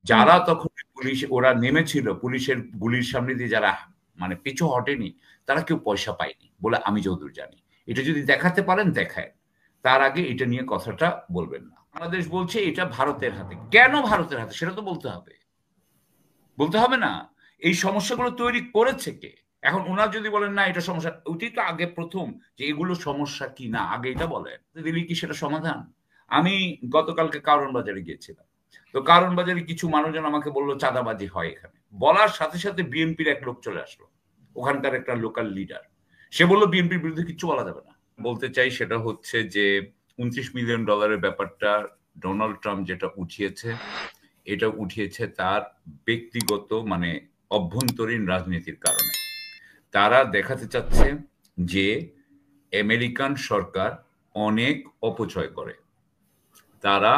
যারা তখন পুলিশ ওরা নেমেছিল পুলিশের গুলির সামনে দিয়ে যারা মানে পিছু হটেনি তারা কেউ পয়সা পায়নি বলে আমি যতদূর জানি। এটা যদি দেখাতে পারেন দেখায়, তার আগে এটা নিয়ে কথাটা বলবেন না। বাংলাদেশ বলছে এটা ভারতের হাতে। কেন ভারতের হাতে সেটা তো বলতে হবে, বলতে হবে না? এই সমস্যাগুলো তৈরি করেছে কে? এখন ওনার যদি বলেন না এটা সমস্যা, ওইটাই তো আগে প্রথম যে এগুলো সমস্যা কি না আগে এটা বলেন, দিলি কি সেটা সমাধান? আমি গতকালকে কারণ বাজারে গিয়েছিলাম, তো কারণ বাজারে কিছু মানুষজন আমাকে বললো চাঁদাবাজি হয় এখানে। বলার সাথে সাথে বিএনপির এক লোক চলে আসলো, ওখানকার একটা লোকাল লিডার। সে বললো বিএনপির বিরুদ্ধে কিচ্ছু বলা যাবে না। বলতে চাই সেটা হচ্ছে যে $29 মিলিয়ন ব্যাপারটা ডোনাল্ড ট্রাম্প যেটা উঠিয়েছে, এটা উঠিয়েছে তার ব্যক্তিগত মানে অভ্যন্তরীণ রাজনীতির কারণে। তারা দেখাতে চাচ্ছে যে আমেরিকান সরকার অনেক অপচয় করে, তারা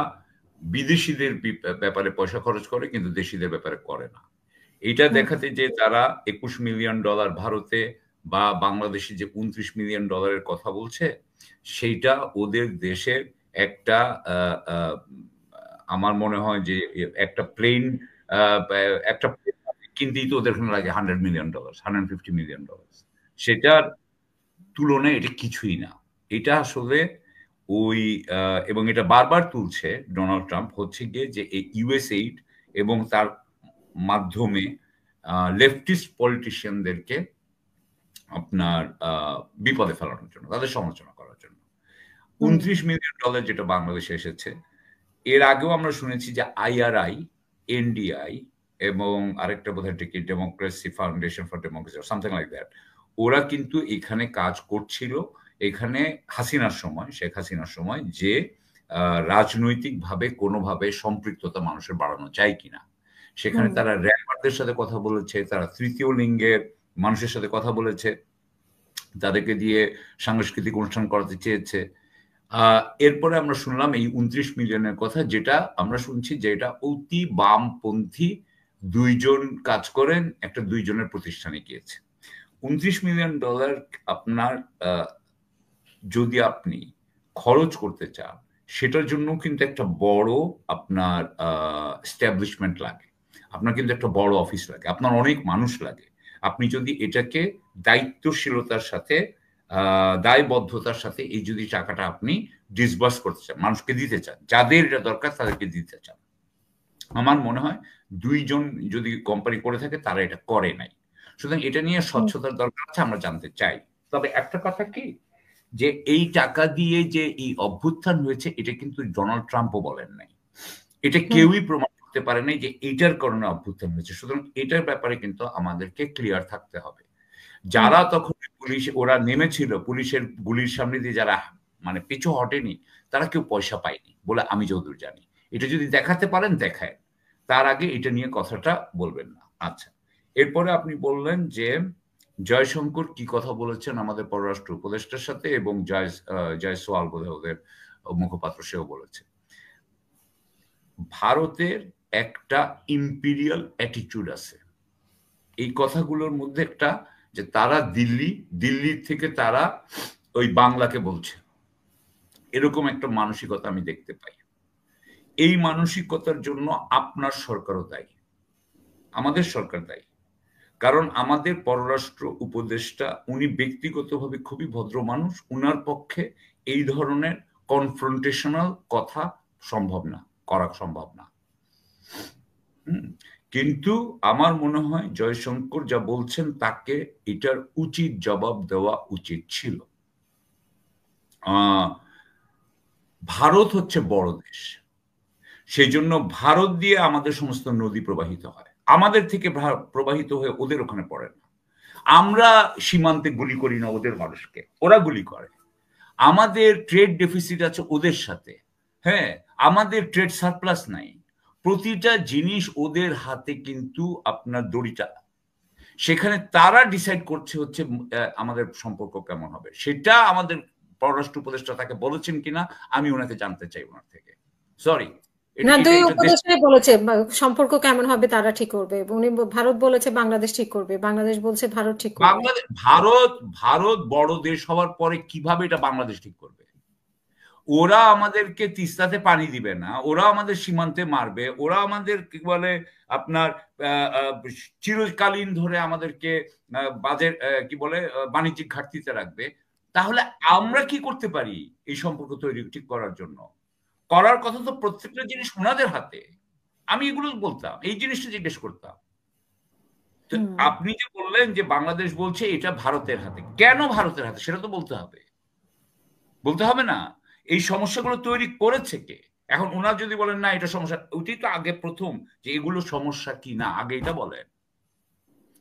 বিদেশিদের ব্যাপারে পয়সা খরচ করে কিন্তু দেশিদের ব্যাপারে করে না। এটা দেখাতে যে তারা $21 মিলিয়ন ভারতে বা বাংলাদেশে যে $29 মিলিয়ন কথা বলছে, সেইটা ওদের দেশের একটা আমার মনে হয় যে একটা প্লেন একটা কিনতেই তো ওদের লাগে $100 মিলিয়ন, $150 মিলিয়ন। সেটার তুলনায় এটা কিছুই না। এটা আসলে ওই এবং এটা বারবার তুলছে ডোনাল্ড ট্রাম্প, হচ্ছে গিয়ে যে এই ইউএসএইড এবং তার মাধ্যমে লেফটিস্ট পলিটিশিয়ানদেরকে আপনার বিপদে ফেলানোর জন্য, তাদের সমালোচনা করার জন্য। $29 মিলিয়ন যেটা বাংলাদেশে এসেছে, এর আগেও আমরা শুনেছি যে আইআরআই, এনডিআই এবং আরেকটা বোধহয় democracy foundation for democracy something like that, ওরা কিন্তু এখানে কাজ করছিল এখানে হাসিনার সময়, শেখ হাসিনার সময়, যে রাজনৈতিকভাবে কোনোভাবে সম্পৃক্ততা মানুষের বাড়ানো যায় কিনা। সেখানে তারা র্যাপারদের সাথে কথা বলেছে, তারা তৃতীয় লিঙ্গের মানুষের সাথে কথা বলেছে, তাদেরকে দিয়ে সাংস্কৃতিক অনুষ্ঠান করাতে চেয়েছে। এরপরে আমরা শুনলাম এই 29 মিলিয়নের কথা, যেটা আমরা শুনছি যে এটা অতি বামপন্থী দুইজন কাজ করেন, একটা দুইজনের প্রতিষ্ঠানে গিয়েছে। $29 মিলিয়ন আপনার যদি আপনি খরচ করতে চান, সেটার জন্য কিন্তু একটা বড় আপনার এস্টাবলিশমেন্ট লাগে, আপনার কিন্তু একটা বড় অফিস লাগে, আপনার অনেক মানুষ লাগে। আপনি যদি এটাকে দায়িত্বশীলতার সাথে দায়বদ্ধতার সাথে এই যদি টাকাটা আপনি ডিসবার্স করতে চান, মানুষকে দিতে চান, যাদের এটা দরকার তাদেরকে দিতে চান, আমার মনে হয় দুইজন যদি কোম্পানি করে থাকে তারা এটা করে নাই। সুতরাং এটা নিয়ে স্বচ্ছতার দরকার আছে, আমরা জানতে চাই। তবে একটা কথা কি, যে এই টাকা দিয়ে যে এই অভ্যুত্থান হয়েছে এটা কিন্তু ডোনাল্ড ট্রাম্পও বলেন নাই, এটা কেউই প্রমাণ করতে পারে নাই যে এইটার কারণে অভ্যুত্থান হয়েছে। সুতরাং এটার ব্যাপারে কিন্তু আমাদেরকে ক্লিয়ার থাকতে হবে। যারা তখন পুলিশ ওরা নেমেছিল পুলিশের গুলির সামনে দিয়ে যারা মানে পিছু হটেনি তারা কেউ পয়সা পায়নি বলে আমি যতদূর জানি। এটা যদি দেখাতে পারেন দেখায়, তার আগে এটা নিয়ে কথাটা বলবেন না। আচ্ছা, এরপরে আপনি বললেন যে জয়শঙ্কর কি কথা বলেছেন আমাদের পররাষ্ট্র উপদেষ্টার সাথে, এবং জয়সওয়াল বোধহয় ওদের মুখপাত্র, সেও বলেছে ভারতের একটা ইম্পিরিয়াল অ্যাটিটিউড আছে। এই কথাগুলোর মধ্যে একটা যে তারা দিল্লির থেকে তারা ওই বাংলাকে বলছে, এরকম একটা মানসিকতা আমি দেখতে পাই। এই মানসিকতার জন্য আপনার সরকারও দায়ী, আমাদের সরকার দায়ী। কারণ আমাদের পররাষ্ট্র উপদেষ্টা উনি ব্যক্তিগতভাবে খুবই ভদ্র মানুষ, উনার পক্ষে এই ধরনের কনফ্রন্টেশনাল কথা সম্ভব না, করা সম্ভব না। কিন্তু আমার মনে হয় জয়শঙ্কর যা বলছেন তাকে এটার উচিত জবাব দেওয়া উচিত ছিল। ভারত হচ্ছে বড় দেশ, সেই জন্য ভারত দিয়ে আমাদের সমস্ত নদী প্রবাহিত হয়, আমাদের থেকে প্রবাহিত হয়ে ওদের ওখানে পড়ে না। আমরা সীমান্তে গুলি করি না ওদের মানুষকে, ওরা গুলি করে। আমাদের ট্রেড ডেফিসিট আছে ওদের সাথে, হ্যাঁ, আমাদের ট্রেড সারপ্লাস নাই। প্রতিটা জিনিস ওদের হাতে কিন্তু আপনার দড়িটা, সেখানে তারা ডিসাইড করছে হচ্ছে আমাদের সম্পর্ক কেমন হবে। সেটা আমাদের পররাষ্ট্র উপদেষ্টা তাকে বলেছেন কিনা আমি ওনাকে জানতে চাই ওনার থেকে। সরি, না, দুই উপদেষ্টাই বলেছে সম্পর্ক কেমন হবে তারা ঠিক করবে। উনি ভারত বলেছে বাংলাদেশ ঠিক করবে, বাংলাদেশ বলছে ভারত ঠিক করবে। ভারত বড় দেশ হওয়ার পরে কিভাবে এটা বাংলাদেশ ঠিক করবে? ওরা আমাদেরকে তিস্তাতে পানি দিবে না, ওরা আমাদের সীমান্তে মারবে, ওরা আমাদের কি বলে আপনার চিরকালীন ধরে আমাদেরকে বাজেট কি বলে বাণিজ্যিক ঘাটতিতে রাখবে, তাহলে আমরা কি করতে পারি এই সম্পর্ক তৈরি ঠিক করার জন্য? করার কথা তো প্রত্যেকটা জিনিস ওনাদের হাতে। আমি এগুলো বলতাম, এই জিনিসটা জিজ্ঞেস করতাম। তো আপনি যে বললেন যে বাংলাদেশ বলছে এটা ভারতের হাতে, কেন ভারতের হাতে সেটা তো বলতে হবে, বলতে হবে না? এই সমস্যাগুলো তৈরি করেছে কে? এখন ওনার যদি বলেন না এটা সমস্যা, ওইটাই তো আগে প্রথম যে এগুলো সমস্যা কি না আগে এটা বলেন।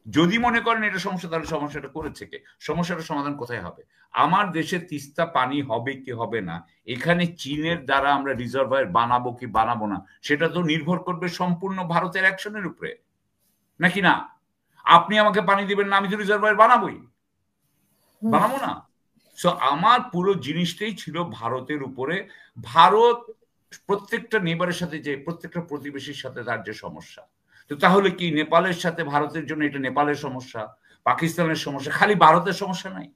যদি মনে করেন এটা সমস্যা, তাহলে সমস্যাটা করেছে কে? সমস্যাটার সমাধান কোথায় হবে? আমার দেশে তিস্তা পানি হবে কি হবে না, এখানে চীনের দ্বারা আমরা রিজার্ভার বানাবো কি বানাবো না, সেটা তো নির্ভর করবে সম্পূর্ণ ভারতের অ্যাকশনের উপরে, নাকি না? আপনি আমাকে পানি দিবেন না, আমি তো রিজার্ভার বানাবোই, বানাবো না? সো আমার পুরো জিনিসটাই ছিল ভারতের উপরে। ভারত প্রত্যেকটা নেবারের সাথে, যে প্রত্যেকটা প্রতিবেশীর সাথে তার যে সমস্যা, তো তাহলে কি নেপালের সাথে ভারতের জন্য এটা নেপালের সমস্যা, পাকিস্তানের সমস্যা, খালি ভারতের সমস্যা নাই,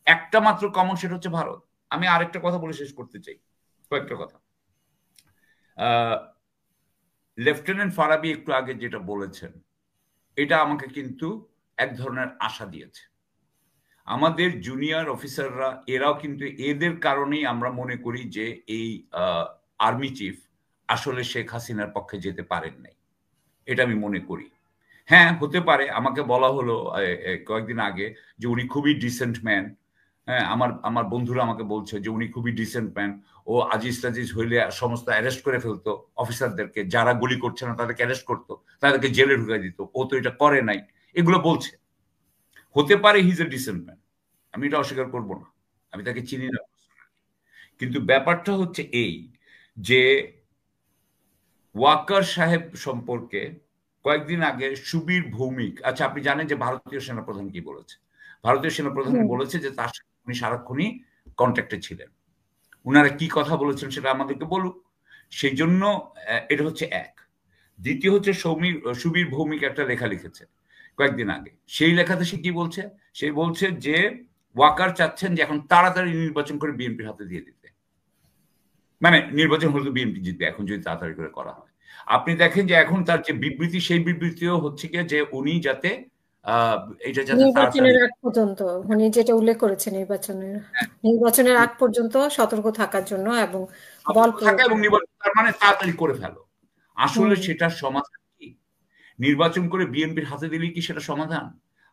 একটা মাত্র কমন, সেটা হচ্ছে ভারত। আমি আরেকটা কথা বলে শেষ করতে চাই, কয়েকটা কথা। লেফটেন্যান্ট ফারাবি একটু আগে যেটা বলেছেন, এটা আমাকে কিন্তু এক ধরনের আশা দিয়েছে। আমাদের জুনিয়র অফিসাররা এরাও কিন্তু, এদের কারণেই আমরা মনে করি যে এই আর্মি চিফ আসলে শেখ হাসিনার পক্ষে যেতে পারেন নাই, এটা আমি মনে করি। হ্যাঁ, হতে পারে, আমাকে বলা হলো কয়েকদিন আগে যে উনি খুবই ডিসেন্ট ম্যান। হ্যাঁ, আমার বন্ধুরা আমাকে বলছে যে উনি খুবই ডিসেন্ট ম্যান, ও আজিজ টাজিজ হইলে সমস্ত অ্যারেস্ট করে ফেলতো, অফিসারদেরকে যারা গুলি করছে না তাদেরকে অ্যারেস্ট করতো, তাদেরকে জেলে ঢুকাই দিত, ও তো এটা করে নাই, এগুলো বলছে। হতে পারে he is a dissent man, আমি এটা অস্বীকার করব না, আমি তাকে চিনি না। কিন্তু ব্যাপারটা হচ্ছে এই যে ওয়াকার সাহেব সম্পর্কে কয়েকদিন আগে সুবীর ভৌমিক, আচ্ছা আপনি জানেন যে ভারতীয় সেনাপ্রধান কি বলেছে? ভারতীয় সেনাপ্রধান বলেছে যে তার সাথে উনি সারাক্ষণই কন্ট্যাক্টে ছিলেন। উনারা কি কথা বলেছেন সেটা আমাদেরকে বলুক। সেই জন্য এটা হচ্ছে এক। দ্বিতীয় হচ্ছে সুবীর ভৌমিক একটা লেখা লিখেছে কয়েকদিন আগে। সেই লেখাতে সে কি বলছে? সে বলছে যে ওয়াকার চাচ্ছেন যে এখন তাড়াতাড়ি নির্বাচন করে বিএনপির হাতে দিয়ে দিতে, মানে নির্বাচন হলে তো বিএনপি জিতবে এখন যদি তাড়াতাড়ি করে করা হয়। আপনি দেখেন যে এখন তার যে বিবৃতি, সেই বিবৃতিও হচ্ছে কি যে উনি যাতে এটা যাতে নির্বাচনের আগ পর্যন্ত, উনি যেটা উল্লেখ করেছে নির্বাচনের আগ পর্যন্ত সতর্ক থাকার জন্য এবং বল থাকা এবং নির্বাচন, তার মানে তাড়াতাড়ি করে ফেলো। আসলে সেটার সমাধান কি? নির্বাচন করে বিএনপির হাতে দিলে কি সেটা সমাধান?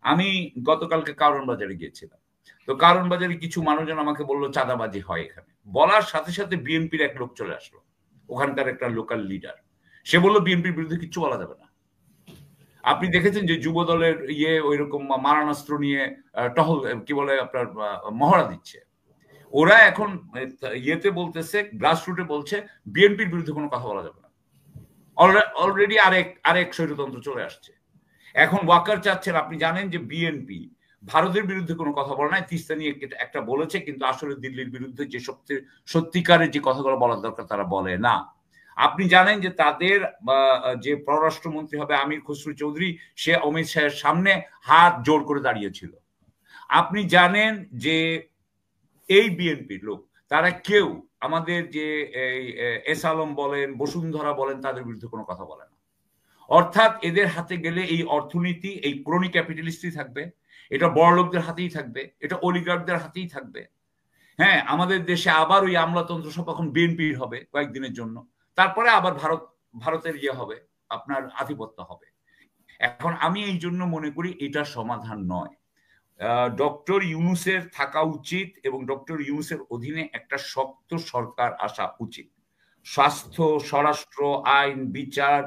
আমি গতকালকে কারণ বাজারে গিয়েছিলাম, তো কারণ বাজারে কিছু মানুষজন আমাকে বললো চাঁদাবাজি হয় এখানে। বলার সাথে সাথে বিএনপির এক লোক চলে আসলো, ওখানকার একটা লোকাল লিডার। সে বললো বিএনপির বিরুদ্ধে কিচ্ছু বলা যাবে না। আপনি দেখেছেন যে যুব দলের ওইরকম মারণাস্ত্র নিয়ে টহল কি বলে আপনার মহড়া দিচ্ছে। ওরা এখন ইয়েতে বলতেছে, গ্রাসরুটে বলছে বিএনপির বিরুদ্ধে কোনো কথা বলা যাবে না। অলরেডি আরেক স্বৈরতন্ত্র চলে আসছে। এখন ওয়াকার চাচ্ছেন, আপনি জানেন যে বিএনপি ভারতের বিরুদ্ধে কোনো কথা বলে নাই, তিস্তা নিয়ে একটা বলেছে, কিন্তু আসলে দিল্লির বিরুদ্ধে যে সত্যিকারের যে কথাগুলো বলার দরকার তারা বলে না। আপনি জানেন যে তাদের যে পররাষ্ট্রমন্ত্রী হবে আমির খসরু চৌধুরী, সে অমিত শাহের সামনে হাত জোর করে দাঁড়িয়েছিল। আপনি জানেন যে এই বিএনপির লোক তারা কেউ আমাদের যে এস আলম বলেন, বসুন্ধরা বলেন, তাদের বিরুদ্ধে কোনো কথা বলে না। অর্থাৎ এদের হাতে গেলে এই অর্থনীতি, এই ক্রনি ক্যাপিটালিস্টই থাকবে, এটা বড় লোকদের হাতেই থাকবে, এটা অলিগার্কদের হাতেই থাকবে। হ্যাঁ, আমাদের দেশে আবার ওই আমলাতন্ত্র সব এখন বিএনপির হবে কয়েকদিনের জন্য, তারপরে আবার ভারতের হবে, আপনার আধিপত্য হবে। এখন আমি এই জন্য মনে করি এটা সমাধান নয়। ডক্টর ইউনূসের থাকা উচিত এবং ডক্টর ইউনূসের অধীনে একটা শক্ত সরকার আসা উচিত। স্বাস্থ্য, স্বরাষ্ট্র, আইন, বিচার,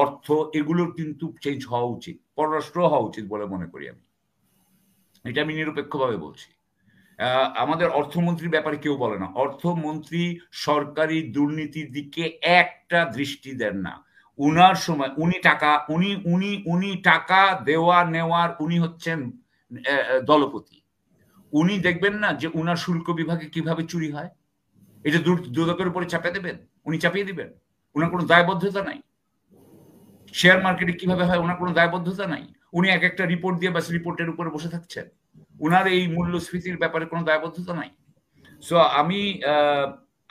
অর্থ, এগুলোর কিন্তু চেঞ্জ হওয়া উচিত, পররাষ্ট্র হওয়া উচিত বলে মনে করি আমি। এটা আমি নিরপেক্ষভাবে বলছি। আমাদের অর্থমন্ত্রীর ব্যাপারে কেউ বলে না। অর্থমন্ত্রী সরকারি দুর্নীতির দিকে একটা দৃষ্টি দেন না। উনার সময় উনি টাকা দেওয়া নেওয়ার উনি হচ্ছেন দলপতি। উনি দেখবেন না যে উনার শুল্ক বিভাগে কিভাবে চুরি হয়, এটা দুদকের উপরে চাপিয়ে দেবেন, উনি চাপিয়ে দিবেন, উনার কোনো দায়বদ্ধতা নাই। শেয়ার মার্কেটে কিভাবে হয় ওনার কোনো দায়বদ্ধতা নাই, উনি এক একটা রিপোর্ট দিয়ে বাস রিপোর্টের উপরে বসে থাকছেন, উনার এই মূল্যস্ফীতির ব্যাপারে কোনো দায়বদ্ধতা নাই। সো আমি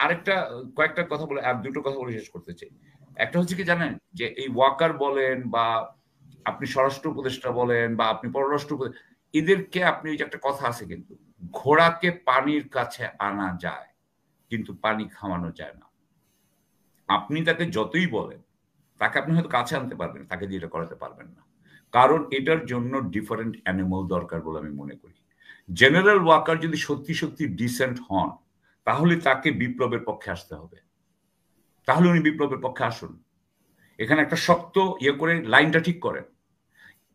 আরেকটা কয়েকটা কথা বলে আর দুটো কথা বলে শেষ করতে চাই। একটা হচ্ছে কি জানেন, যে এই ওয়াকার বলেন বা আপনি স্বরাষ্ট্র উপদেষ্টা বলেন বা আপনি পররাষ্ট্র এদেরকে আপনি, যে একটা কথা আছে কিন্তু, ঘোড়াকে পানির কাছে আনা যায় কিন্তু পানি খাওয়ানো যায় না। আপনি তাকে যতই বলেন, তাকে আপনি হয়তো কাছে আনতে পারবেন, তাকে দিয়ে এটা করাতে পারবেন না, কারণ এটার জন্য ডিফারেন্ট অ্যানিমাল দরকার বলে আমি মনে করি। জেনারেল ওয়াকার যদি সত্যি সত্যি ডিসেন্ট হন, তাহলে তাকে বিপ্লবের পক্ষে আসতে হবে, তাহলে উনি বিপ্লবের পক্ষে আসুন, এখানে একটা শক্ত ইয়ে করে লাইনটা ঠিক করেন।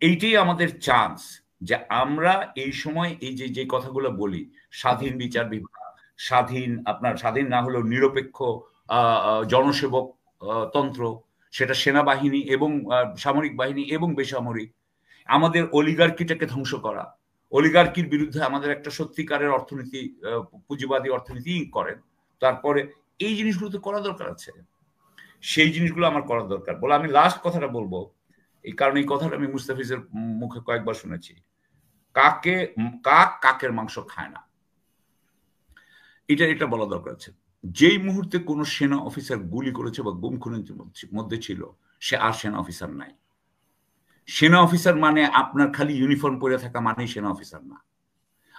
এইটাই আমাদের চান্স, যে আমরা এই সময় এই যে যে কথাগুলো বলি, স্বাধীন বিচার বিভাগ, স্বাধীন, আপনার স্বাধীন না হলেও নিরপেক্ষ জনসেবক তন্ত্র, সেটা সেনাবাহিনী এবং সামরিক বাহিনী এবং বেসামরিক, আমাদের অলিগার্কিটাকে ধ্বংস করা, অলিগার্কির বিরুদ্ধে আমাদের একটা সত্যিকারের অর্থনীতি, পুঁজিবাদী অর্থনীতি করেন, তারপরে এই জিনিসগুলো তো করা দরকার আছে, সেই জিনিসগুলো আমার করা দরকার বলে আমি লাস্ট কথাটা বলবো। এই কারণে এই কথাটা আমি মুস্তাফিজের মুখে কয়েকবার শুনেছি, কাক কাকের মাংস খায় না, এটা বলা দরকার আছে। যেই মুহূর্তে কোনো সেনা অফিসার গুলি করেছে বা গুম খুনের মধ্যে ছিল, সে আর সেনা অফিসার নাই। সেনা অফিসার মানে আপনার খালি ইউনিফর্ম পরে থাকা মানেই সেনা অফিসার না।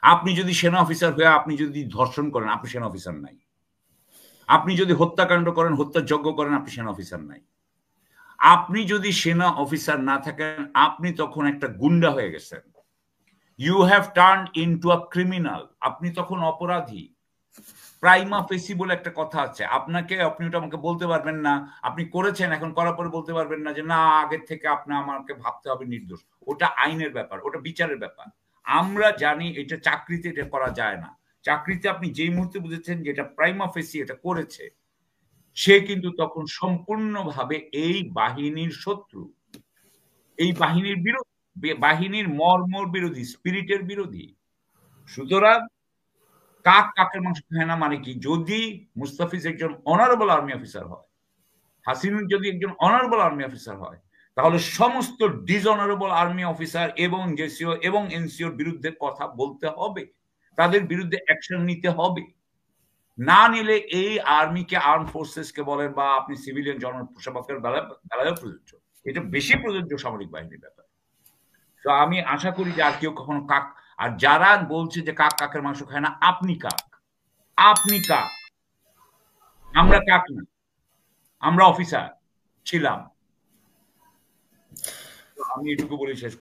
আপনি যদি সেনা অফিসার হয়ে আপনি যদি ধর্ষণ করেন, আপনি সেনা অফিসার নাই। আপনি যদি হত্যাকাণ্ড করেন, হত্যাযজ্ঞ করেন, আপনি সেনা অফিসার নাই। আপনি যদি সেনা অফিসার না থাকেন, আপনি তখন একটা গুন্ডা হয়ে গেছেন। You have turn into a criminal. আপনি তখন অপরাধী। প্রাইমা ফেসি বলে একটা কথা আছে, আপনাকে, আপনি ওটা আমাকে বলতে পারবেন না, আপনি করেছেন, এখন করার পরে বলতে পারবেন না যে না আগের থেকে আপনি আমাকে ভাবতে হবে নির্দোষ। ওটা আইনের ব্যাপার, ওটা বিচারের ব্যাপার। আমরা জানি এটা চাকরিতে এটা করা যায় না। চাকরিতে আপনি যেই মুহূর্তে বুঝেছেন যে এটা প্রাইমা ফেসি এটা করেছে, সে কিন্তু তখন সম্পূর্ণভাবে এই বাহিনীর শত্রু, এই বাহিনীর বিরোধী, বাহিনীর মর্মর বিরোধী, স্পিরিটের বিরোধী। সুতরাং কাক কাকের মাংস খায় না মানে কি? যদি মুস্তাফিজ একজন অনারেবল আর্মি অফিসার হয়, হাসিনুর যদি একজন অনারেবল আর্মি অফিসার হয়, তাহলে সমস্ত ডিসঅনারেবল আর্মি অফিসার এবং জেসিও এবং এনসিওর বিরুদ্ধে কথা বলতে হবে, তাদের বিরুদ্ধে অ্যাকশন নিতে হবে। না নিলে এই আর্মিকে, আর্ম ফোর্সেস কে বলেন বা আপনি সিভিলিয়ান জনসেবকের বেলায়ও প্রযোজ্য, এটা বেশি প্রযোজ্য সামরিক বাহিনীর ব্যাপারে। তো আমি আশা করি যে আর কেউ কখনো কাক, আর যারা বলছে যে কাক কাকের মাংস খায় না, আপনি কাক, আপনি কাক, আমরা কাক না, আমরা অফিসার ছিলাম। আমি এটুকু বলে শেষ